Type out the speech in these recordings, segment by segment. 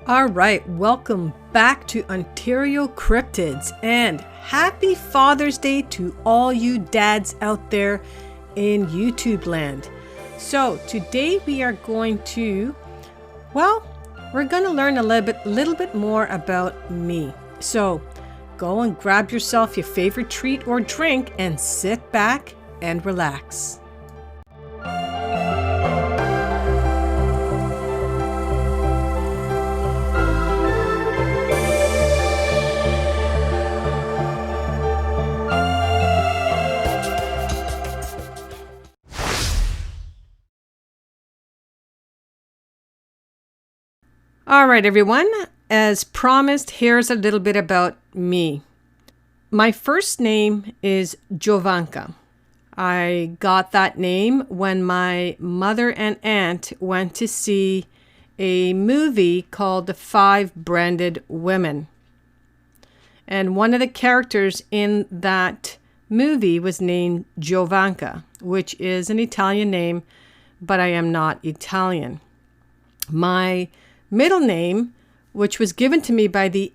All right, welcome back to Ontario Cryptids, and happy Father's Day to all you dads out there in YouTube land. So today we are going to, we're going to learn a little bit more about me. So go and grab yourself your favorite treat or drink and sit back and relax. All right, everyone. As promised, here's a little bit about me. My first name is Jovanka. I got that name when my mother and aunt went to see a movie called The Five Branded Women. And one of the characters in that movie was named Jovanka, which is an Italian name, but I am not Italian. My middle name, which was given to me by the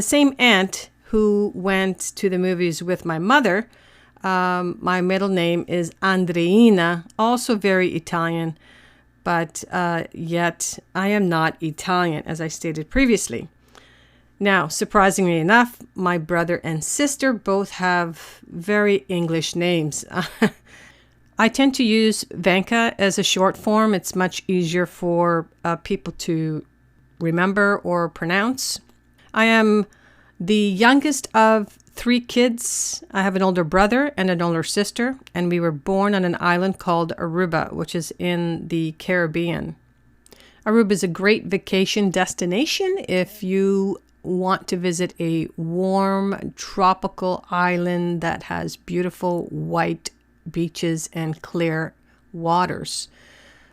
same aunt who went to the movies with my mother, my middle name is Andreina, also very Italian, but yet I am not Italian, as I stated previously. Now, surprisingly enough, my brother and sister both have very English names. I tend to use Vanka as a short form. It's much easier for people to remember or pronounce. I am the youngest of 3 kids. I have an older brother and an older sister, and we were born on an island called Aruba, which is in the Caribbean. Aruba is a great vacation destination if you want to visit a warm, tropical island that has beautiful white beaches and clear waters.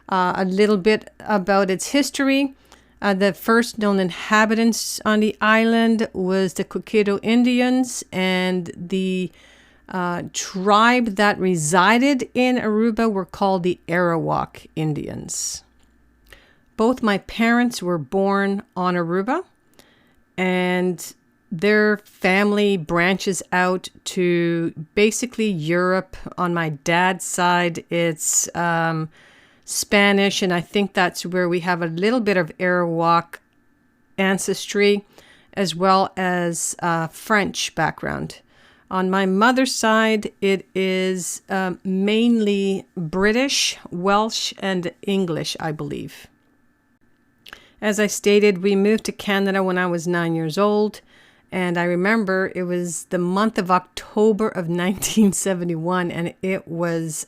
A little bit about its history. The first known inhabitants on the island was the Coquito Indians, and the tribe that resided in Aruba were called the Arawak Indians. Both my parents were born on Aruba, and their family branches out to basically Europe. On my dad's side, it's Spanish, and I think that's where we have a little bit of Arawak ancestry, as well as French background. On my mother's side, it is mainly British, Welsh, and English, I believe. As I stated, we moved to Canada when I was 9 years old, and I remember it was the month of October of 1971, and it was,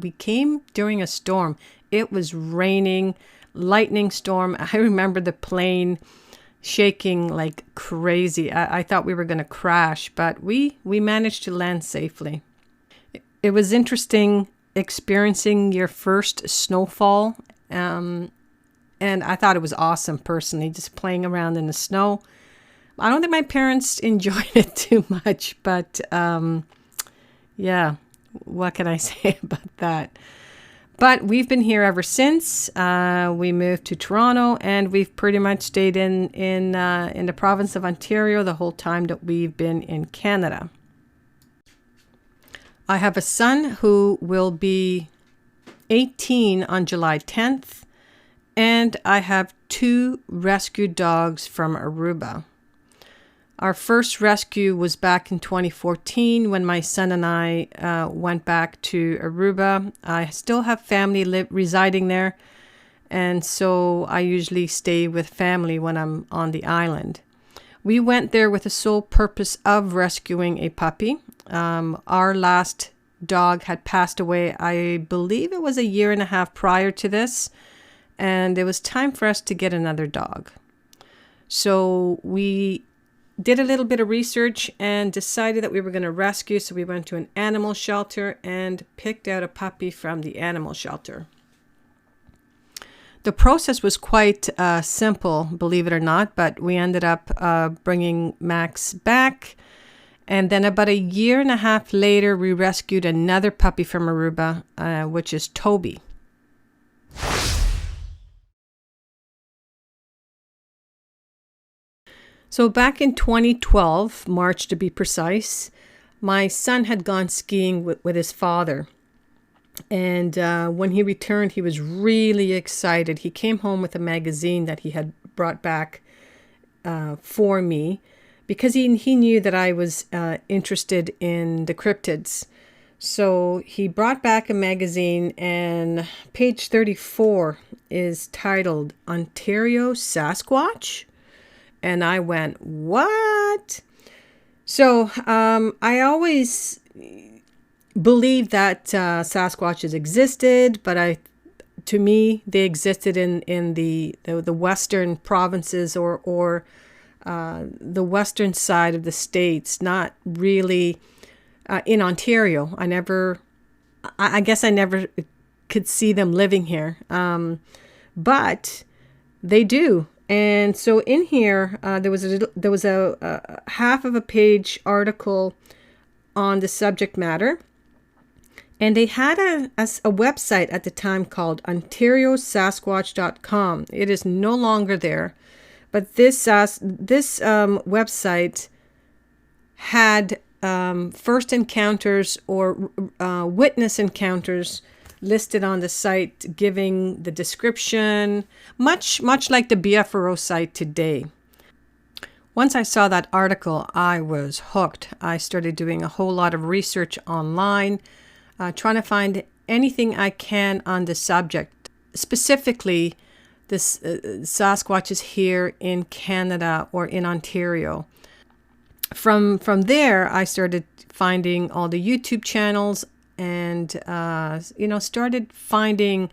we came during a storm. It was raining, lightning storm. I remember the plane shaking like crazy. I thought we were going to crash, but we managed to land safely. It was interesting experiencing your first snowfall, and I thought it was awesome personally, just playing around in the snow. I don't think my parents enjoyed it too much, but yeah, what can I say about that? But we've been here ever since. We moved to Toronto, and we've pretty much stayed in the province of Ontario the whole time that we've been in Canada. I have a son who will be 18 on July 10th, and I have 2 rescued dogs from Aruba. Our first rescue was back in 2014 when my son and I went back to Aruba. I still have family residing there, and so I usually stay with family when I'm on the island. We went there with the sole purpose of rescuing a puppy. Our last dog had passed away, I believe it was 1.5 years prior to this, and it was time for us to get another dog. So we did a little bit of research and decided that we were going to rescue. So we went to an animal shelter and picked out a puppy from the animal shelter. The process was quite simple, believe it or not, but we ended up bringing Max back. And then about 1.5 years later, we rescued another puppy from Aruba, which is Toby. So back in 2012, March to be precise, my son had gone skiing with his father. And when he returned, he was really excited. He came home with a magazine that he had brought back for me because he knew that I was interested in the cryptids. So he brought back a magazine, and page 34 is titled Ontario Sasquatch. And I went, what? So I always believed that Sasquatches existed, but to me, they existed in the western provinces or the western side of the states, not really in Ontario. I guess I never could see them living here, but they do. And so in here, there was a half of a page article on the subject matter, and they had a website at the time called OntarioSasquatch.com. It is no longer there, but this website had first encounters or witness encounters listed on the site, giving the description, much like the BFRO site today. Once I saw that article, I was hooked. I started doing a whole lot of research online, trying to find anything I can on the subject, specifically this Sasquatches here in Canada or in Ontario. From there, I started finding all the YouTube channels and started finding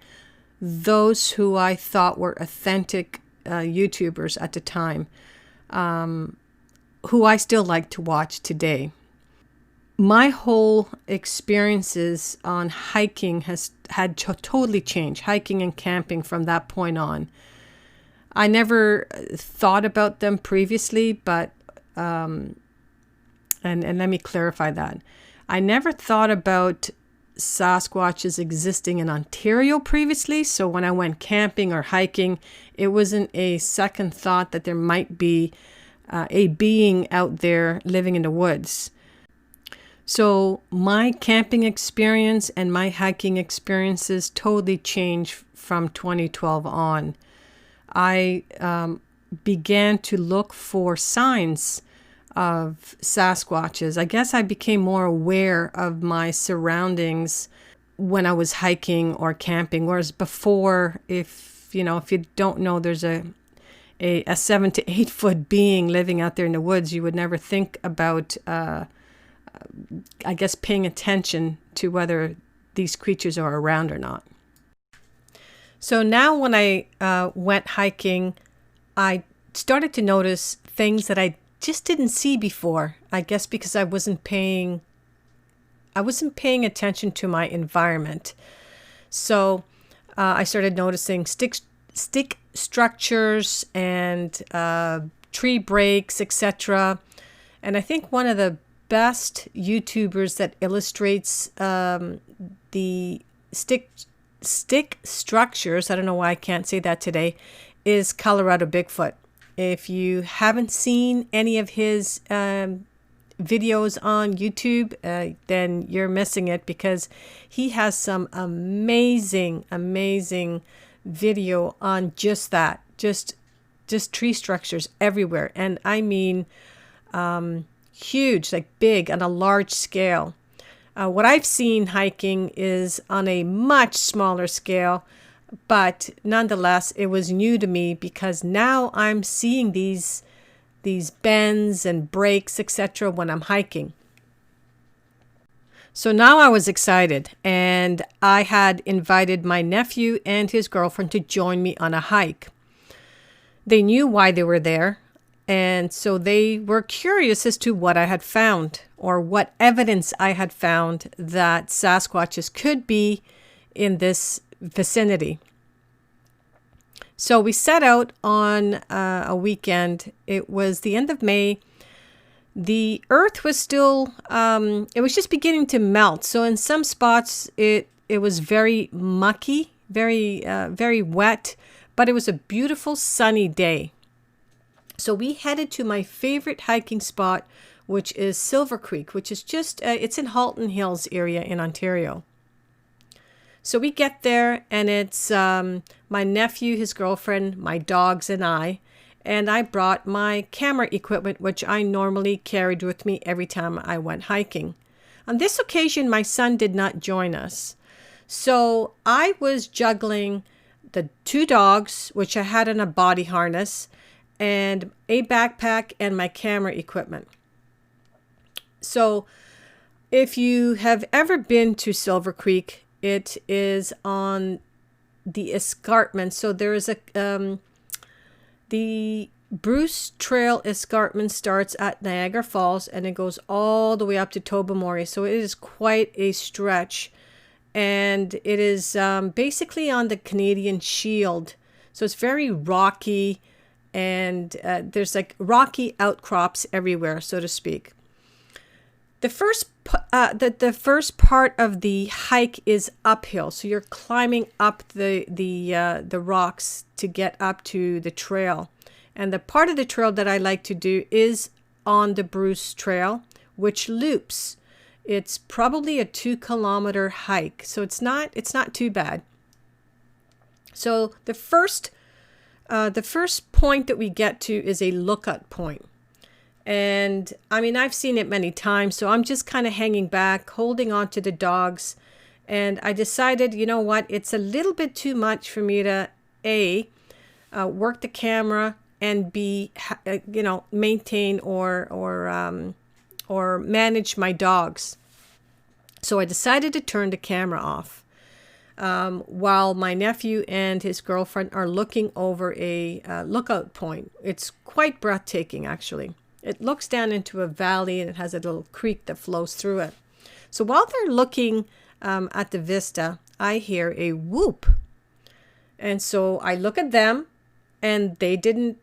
those who I thought were authentic YouTubers at the time, who I still like to watch today. My whole experiences on hiking had totally changed, hiking and camping from that point on. I never thought about them previously, but and let me clarify that. I never thought about Sasquatches existing in Ontario previously, so when I went camping or hiking, it wasn't a second thought that there might be a being out there living in the woods. So my camping experience and my hiking experiences totally changed from 2012 on. I began to look for signs of Sasquatches. I guess I became more aware of my surroundings when I was hiking or camping, whereas before, if you don't know there's a 7 to 8 foot being living out there in the woods, you would never think about I guess paying attention to whether these creatures are around or not. So now when I went hiking, I started to notice things that I just didn't see before. I guess because I wasn't paying attention to my environment. So I started noticing stick structures and tree breaks, etc. And I think one of the best YouTubers that illustrates the stick structures, I don't know why I can't say that today, is Colorado Bigfoot. If you haven't seen any of his videos on YouTube, then you're missing it, because he has some amazing video on just that, just tree structures everywhere. And I mean huge, like big, on a large scale. What I've seen hiking is on a much smaller scale, but nonetheless, it was new to me, because now I'm seeing these bends and breaks, etc. when I'm hiking. So now I was excited, and I had invited my nephew and his girlfriend to join me on a hike. They knew why they were there, and so they were curious as to what I had found, or what evidence I had found that Sasquatches could be in this vicinity. So we set out on a weekend. It was the end of May. The earth was still, it was just beginning to melt. So in some spots, it was very mucky, very wet, but it was a beautiful sunny day. So we headed to my favorite hiking spot, which is Silver Creek, which is just, it's in Halton Hills area in Ontario. So we get there, and it's my nephew, his girlfriend, my dogs, and I brought my camera equipment, which I normally carried with me every time I went hiking. On this occasion, my son did not join us. So I was juggling the 2 dogs, which I had in a body harness, and a backpack and my camera equipment. So if you have ever been to Silver Creek, it is on the escarpment. So there is the Bruce Trail escarpment starts at Niagara Falls and it goes all the way up to Tobermory. So it is quite a stretch. And it is basically on the Canadian Shield. So it's very rocky, and there's like rocky outcrops everywhere, so to speak. The first part of the hike is uphill, so you're climbing up the rocks to get up to the trail. And the part of the trail that I like to do is on the Bruce Trail, which loops. It's probably a 2-kilometer hike, so it's not too bad. So the first point that we get to is a lookout point. And I mean, I've seen it many times, so I'm just kind of hanging back, holding on to the dogs. And I decided, you know what, it's a little bit too much for me to work the camera and B, maintain or manage my dogs. So I decided to turn the camera off while my nephew and his girlfriend are looking over a lookout point. It's quite breathtaking, actually. It looks down into a valley and it has a little creek that flows through it. So while they're looking at the vista, I hear a whoop. And so I look at them and they didn't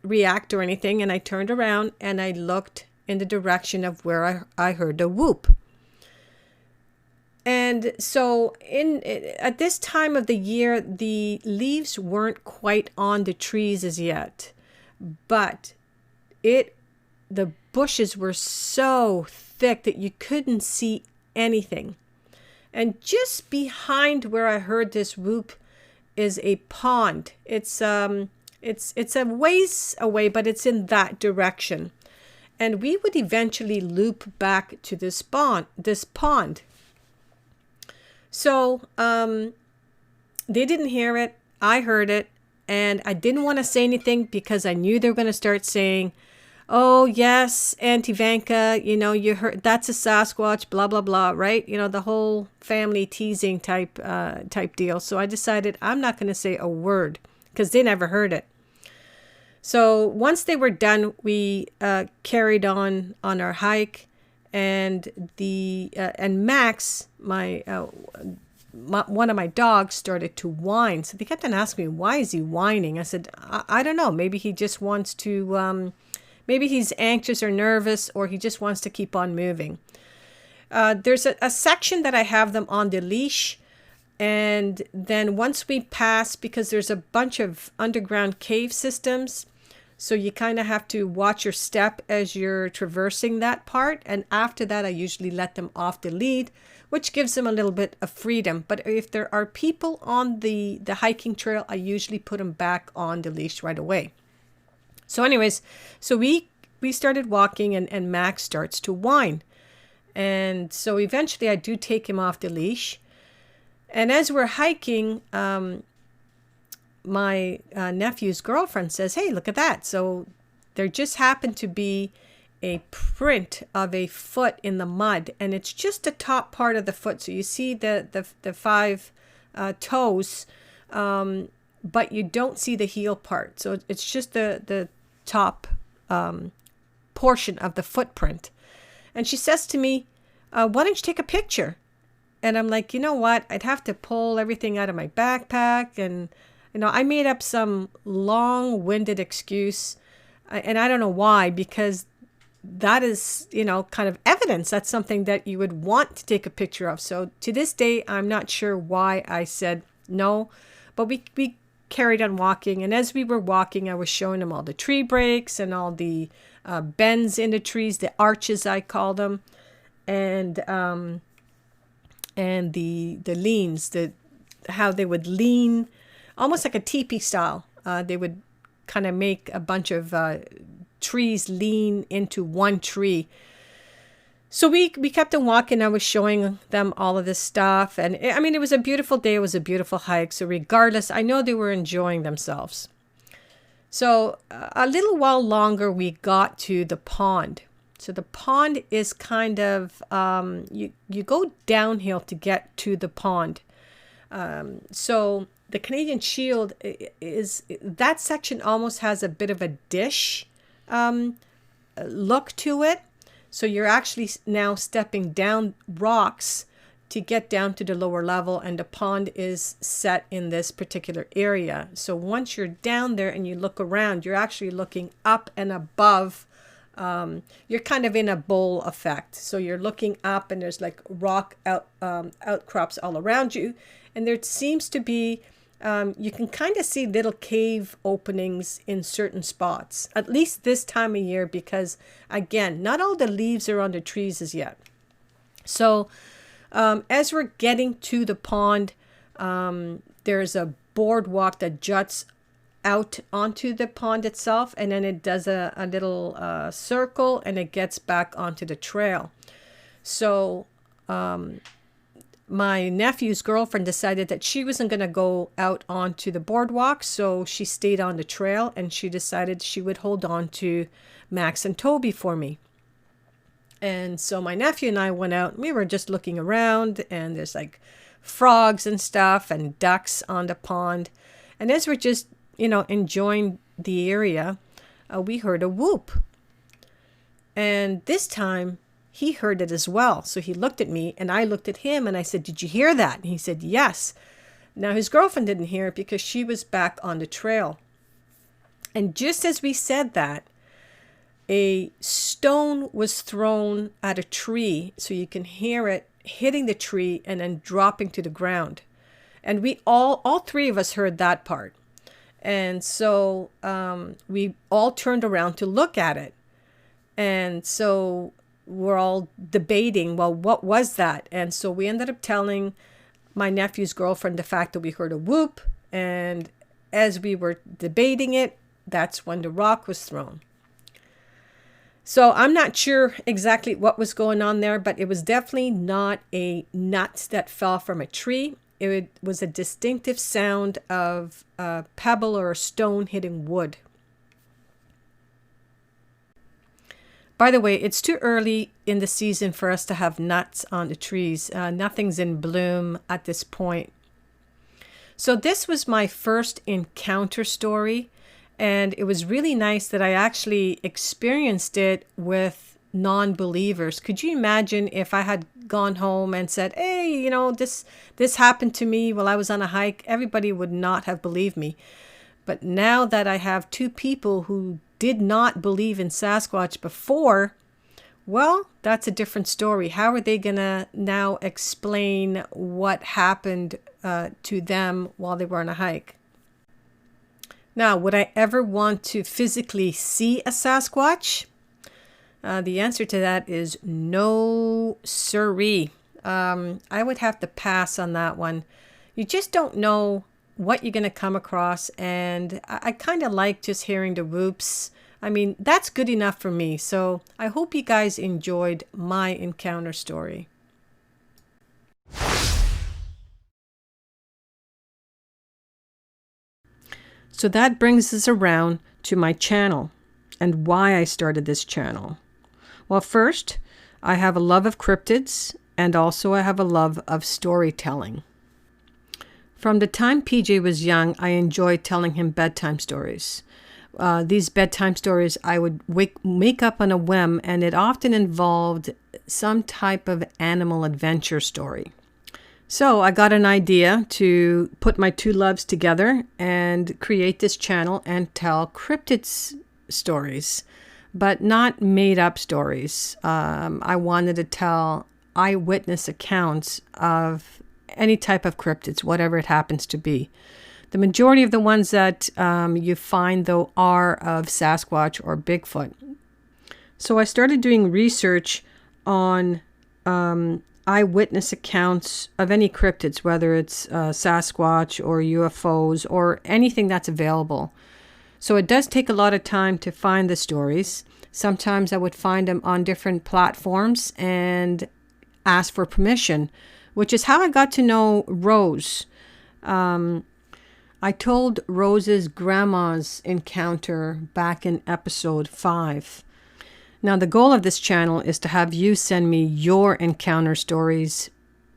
react or anything. And I turned around and I looked in the direction of where I heard the whoop. And so at this time of the year, the leaves weren't quite on the trees as yet, but the bushes were so thick that you couldn't see anything. And just behind where I heard this whoop is a pond. It's a ways away, but it's in that direction. And we would eventually loop back to this pond. So they didn't hear it. I heard it. And I didn't want to say anything because I knew they were going to start saying, oh, yes, Auntie Vanka, you heard, that's a Sasquatch, blah, blah, blah, right? The whole family teasing type deal. So I decided I'm not going to say a word because they never heard it. So once they were done, we carried on our hike. And Max, one of my dogs, started to whine. So they kept on asking me, why is he whining? I said, I don't know. Maybe he just wants to, maybe he's anxious or nervous, or he just wants to keep on moving. There's a section that I have them on the leash. And then once we pass, because there's a bunch of underground cave systems, so you kind of have to watch your step as you're traversing that part. And after that, I usually let them off the lead, which gives them a little bit of freedom. But if there are people on the hiking trail, I usually put them back on the leash right away. So anyways, so we started walking and Max starts to whine. And so eventually I do take him off the leash. And as we're hiking, my nephew's girlfriend says, hey, look at that. So there just happened to be a print of a foot in the mud, and it's just the top part of the foot. So you see the 5 toes, but you don't see the heel part. So it's just the top portion of the footprint. And she says to me, why don't you take a picture? And I'm like, you know what? I'd have to pull everything out of my backpack, and I made up some long-winded excuse, and I don't know why, because that is, kind of evidence. That's something that you would want to take a picture of. So to this day, I'm not sure why I said no, but we carried on walking. And as we were walking, I was showing him all the tree breaks and all the bends in the trees, the arches, I call them, and the leans, how they would lean, almost like a teepee style. They would kind of make a bunch of trees lean into one tree. So we kept on walking. I was showing them all of this stuff. And I mean, it was a beautiful day. It was a beautiful hike. So regardless, I know they were enjoying themselves. So a little while longer, we got to the pond. So the pond is kind of, you go downhill to get to the pond. So the Canadian Shield that section almost has a bit of a dish look to it. So you're actually now stepping down rocks to get down to the lower level, and the pond is set in this particular area. So once you're down there and you look around, you're actually looking up and above. You're kind of in a bowl effect. So you're looking up and there's like rock outcrops all around you. And there seems to be, you can kind of see little cave openings in certain spots, at least this time of year, because again, not all the leaves are on the trees as yet. So as we're getting to the pond, there's a boardwalk that juts out onto the pond itself, and then it does a little circle and it gets back onto the trail. So my nephew's girlfriend decided that she wasn't going to go out onto the boardwalk, so she stayed on the trail, and she decided she would hold on to Max and Toby for me. And so my nephew and I went out, and we were just looking around, and there's like frogs and stuff and ducks on the pond. And as we're just, enjoying the area, we heard a whoop. And this time he heard it as well. So he looked at me and I looked at him and I said, "Did you hear that?" And he said, "Yes." Now his girlfriend didn't hear it because she was back on the trail. And just as we said that, a stone was thrown at a tree, so you can hear it hitting the tree and then dropping to the ground. And we all three of us heard that part. And so we all turned around to look at it. And so we're all debating, well, what was that? And so we ended up telling my nephew's girlfriend the fact that we heard a whoop. And as we were debating it, that's when the rock was thrown. So I'm not sure exactly what was going on there, but it was definitely not a nut that fell from a tree. It was a distinctive sound of a pebble or a stone hitting wood. By the way, it's too early in the season for us to have nuts on the trees. Nothing's in bloom at this point. So this was my first encounter story. And it was really nice that I actually experienced it with non-believers. Could you imagine if I had gone home and said, "Hey, this happened to me while I was on a hike"? Everybody would not have believed me. But now that I have two people who did not believe in Sasquatch before, well, that's a different story. How are they going to now explain what happened to them while they were on a hike? Now, would I ever want to physically see a Sasquatch? The answer to that is no siree. I would have to pass on that one. You just don't know what you're going to come across, and I kind of like just hearing the whoops. I mean, that's good enough for me. So I hope you guys enjoyed my encounter story. So that brings us around to my channel and why I started this channel. Well, first, I have a love of cryptids, and also I have a love of storytelling. From the time PJ was young, I enjoyed telling him bedtime stories. These bedtime stories I would make up on a whim, and it often involved some type of animal adventure story. So I got an idea to put my two loves together and create this channel and tell cryptids stories, but not made up stories. I wanted to tell eyewitness accounts of any type of cryptids, whatever it happens to be. The majority of the ones that you find, though, are of Sasquatch or Bigfoot. So I started doing research on eyewitness accounts of any cryptids, whether it's Sasquatch or UFOs or anything that's available. So it does take a lot of time to find the stories. Sometimes I would find them on different platforms and ask for permission, which is how I got to know Rose. I told Rose's grandma's encounter back in episode 5. Now, the goal of this channel is to have you send me your encounter stories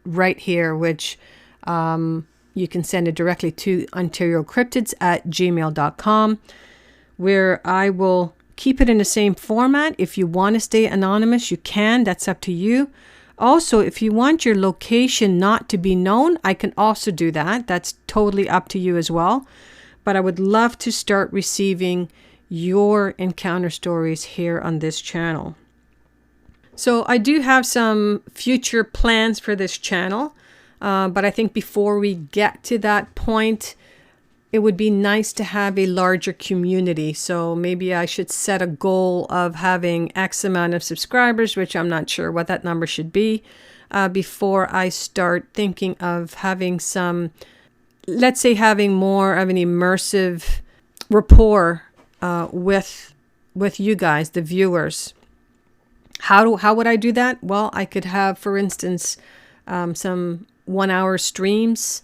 right here, which you can send it directly to OntarioCryptids@gmail.com, where I will keep it in the same format. If you want to stay anonymous, you can. That's up to you. Also, if you want your location not to be known, I can also do that. That's totally up to you as well. But I would love to start receiving your encounter stories here on this channel. So I do have some future plans for this channel, but I think before we get to that point, it would be nice to have a larger community. So maybe I should set a goal of having X amount of subscribers, which I'm not sure what that number should be, before I start thinking of having some, let's say, having more of an immersive rapport with you guys, the viewers. How would I do that? Well, I could have, for instance, some 1-hour streams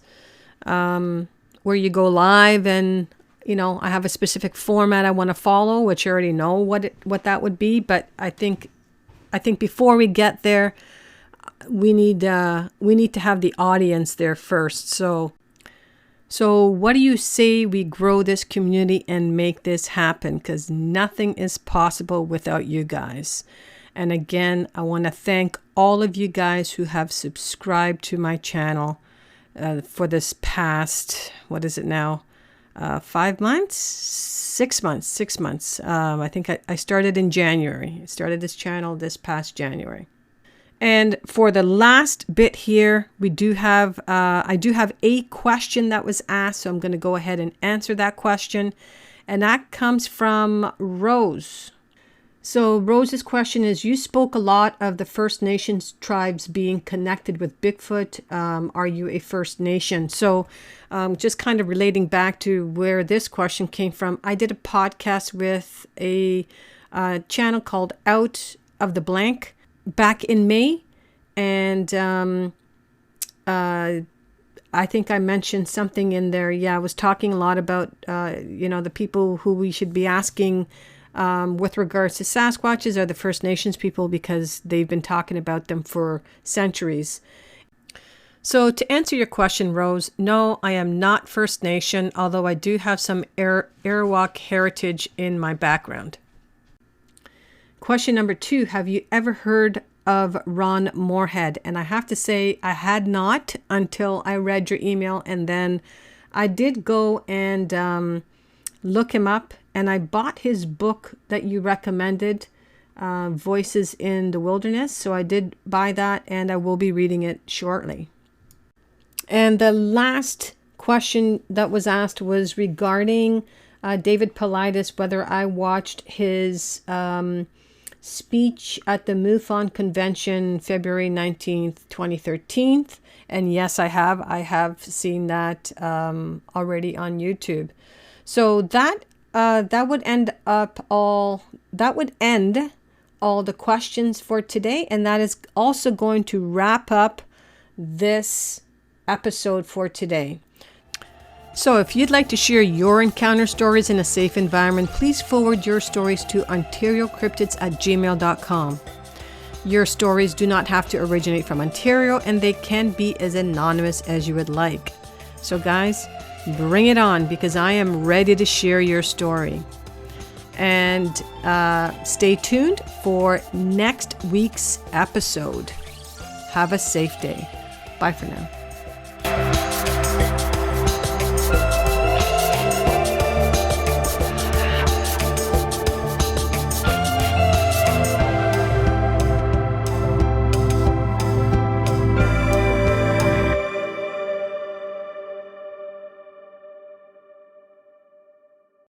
where you go live, and I have a specific format I want to follow, which I already know what that would be. But I think before we get there, we need to have the audience there first. So what do you say we grow this community and make this happen? Because nothing is possible without you guys. And again, I want to thank all of you guys who have subscribed to my channel for this past, what is it now? 5 months? 6 months. 6 months. I think I started in January. I started this channel this past January. And for the last bit here, we do have, I do have a question that was asked, so I'm going to go ahead and answer that question. And that comes from Rose. So Rose's question is, you spoke a lot of the First Nations tribes being connected with Bigfoot. Are you a First Nation? So just kind of relating back to where this question came from, I did a podcast with a channel called Out of the Blank back in May, and I think I mentioned something in there. Yeah, I was talking a lot about the people who we should be asking with regards to Sasquatches are the First Nations people, because they've been talking about them for centuries. So to answer your question, Rose, no, I am not First Nation, although I do have some Arawak heritage in my background. Question number 2, have you ever heard of Ron Moorhead? And I have to say I had not until I read your email, and then I did go and look him up, and I bought his book that you recommended, Voices in the Wilderness. So I did buy that, and I will be reading it shortly. And the last question that was asked was regarding David Paulides, whether I watched his speech at the MUFON convention February 19th, 2013. And yes, I have. I have seen that already on YouTube. So that would end all the questions for today, and that is also going to wrap up this episode for today. So if you'd like to share your encounter stories in a safe environment, please forward your stories to OntarioCryptids@gmail.com. Your stories do not have to originate from Ontario, and they can be as anonymous as you would like. So guys, bring it on, because I am ready to share your story. And stay tuned for next week's episode. Have a safe day. Bye for now.